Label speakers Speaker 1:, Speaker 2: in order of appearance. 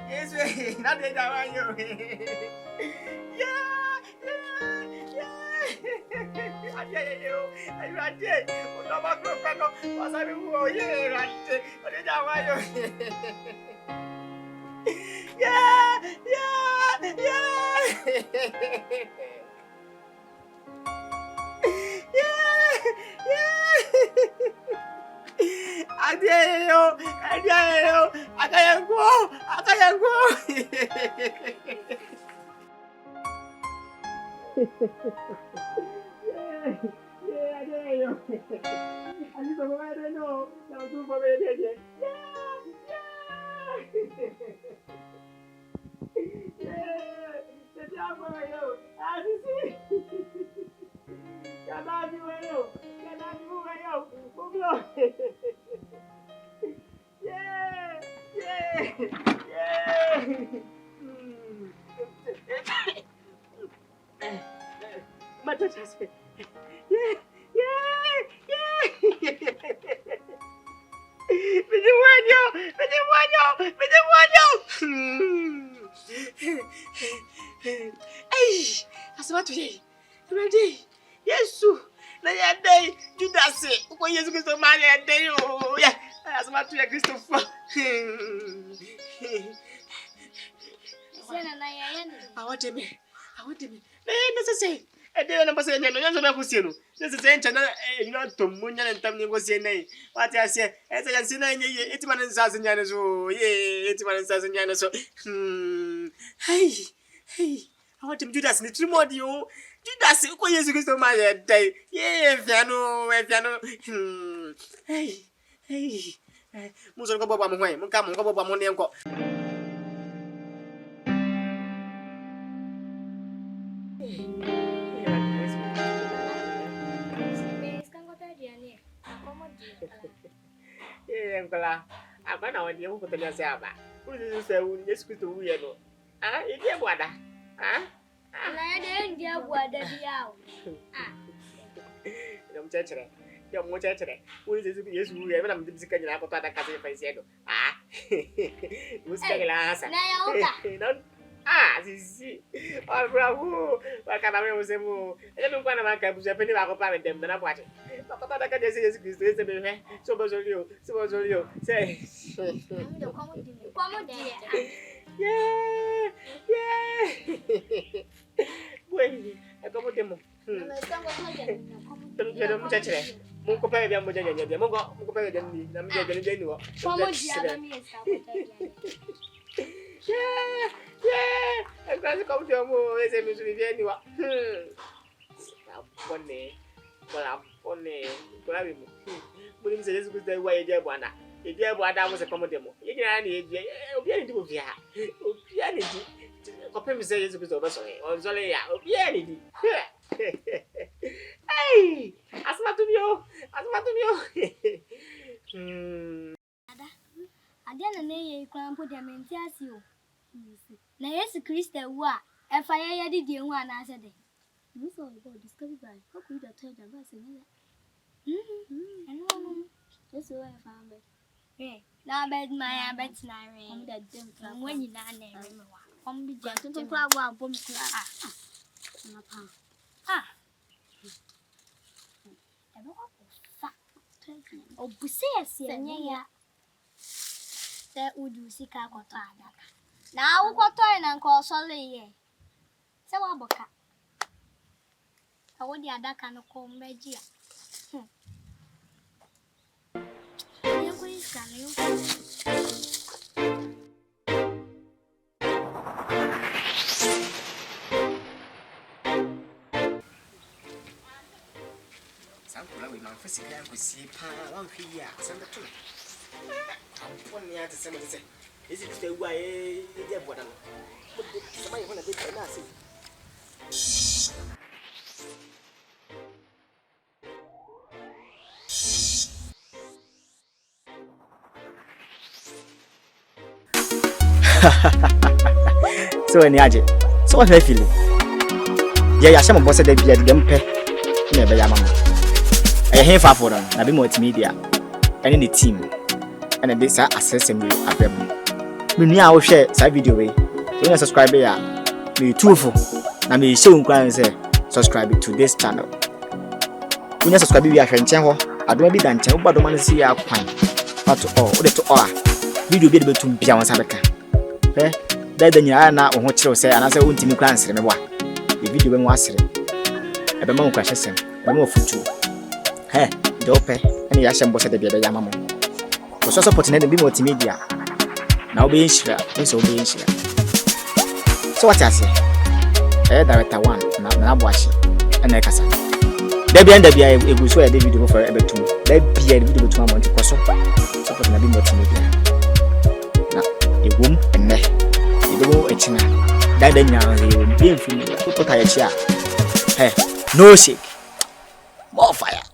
Speaker 1: Yes, not the Dawayo. Yeah. I tell you, I did. No matter what I do, yeah, I did. But the Dawayo. Yeah. I dare you. I can't go. Yeah, I dare you. I just don't know. Now do for me. Yeah. The job for you. I see. Gadaafi wayo. Yeah. My touches. Yeah. Hey, asema tuye. Ready? Yesu. Na ya day Judas. Uko Yesu Kristo ma ya day o. Ya. Asema tuye Christopher.
Speaker 2: Sena na ya yani.
Speaker 1: Awate me. Necessary. Ede na pase nyano nyanzo na kusienu. Necessary nchana ina tomunya na ntamni ngosiene. Wati ase ese yansina nye etima na nsazi nyane so. Ye etima na nsazi nyane so. Hey. Awate Judas ni trimodi o. Judas uko Yesu Kristo ma ya dai. Ye fiano. Hey. Muzo ko baba mo hwan. Munka mo ko baba mo ne nko. Kala apa na wadi ko to nyase aba uri se wu Yesu Kristo wu ye no edi ebuada
Speaker 2: Na ya de ndi abuada biao.
Speaker 1: Dom chechere uri Yesu wu ye na mdibisika nyina ko to adaka se fa ise do musika gela asa
Speaker 2: Na ya oka.
Speaker 1: Sisi. Oh, bravo. Wakana me usemu. Ele mkwana makabuza peni bako pa dem na bwache. Bakota daka Yesu Kristo ese be. So bozolio. Say.
Speaker 2: Como de.
Speaker 1: Yeah. Bueno, como demo.
Speaker 2: Na sango hoja.
Speaker 1: Tero mchachere. Mungu pa bia moja nyanya. Mungu pa bia ni na mje jeni ni wo.
Speaker 2: Como de ada mi esa hoja.
Speaker 1: Yeah. Quase como de amor, esse me viene wa. Pone. Kola bimu. Muri mse Yesu Kristo wa eje bwana. Eje bwana mo se como demo. Ye nyina na eje. Obia ni di bo via. Obia ni di. Ko pe mse Yesu Kristo ba so he. Onzole ya. Obia ni di. Hey! Asma tu mio.
Speaker 2: Ada. Adia na ne ye kwan po de menti asi o. Na Yesu Kristo wu a efa ye di die hu anase de. You saw God discover by. How could you tell them about saying that? Just so I found it. Na bed my bet na re. Come that dem club when you na na re me wa. Come be just to club wa bom club. Na pa. Ebe ko fa. Obusi ese nye ya. Se udu sika kwato adaka. Na ukwato na nko osole ye. Se wa boka. Awodi adaka no ko mbeji a. Yango iskana yo.
Speaker 1: Sankula we man fasi kan ko si pa wan hwi a sanda to. Amponi ate se mo se. Esi Kristo wu a e je boda no. Mo sama ye ho na be na ase.
Speaker 3: So any aje. So what you feeling? Yeah, some boss dey be dem pe. Na be ya mama. I hear far for them. Na be multimedia. Any the team. and this assessing me abem me nua wo hwe sa video we so you subscribe ya me tufu na me show nkwan say subscribe to this channel unya subscribe bi ahwe nchen ho adoma bi da nchen wo badoma no si ya kwan pato o de to o a video bi de betum bia won sa beka da nya na wo ho kire say ana say wontimi kwan sere me bwa e video be mo asere e be ma nkwa hyesem be ma ofutu de ope ene ya hyem bo se de bia be ya mamo so support na de bi multimedia na obe yinshira nso obe yinshira so what I say director 1 na aboachi ene kasa da bia egu so ya de video for ebetum da bia de video betum amount koso support na bi multimedia na egum ene ego echina da nya yo bi mfini ko ta ya chia no shake more fire.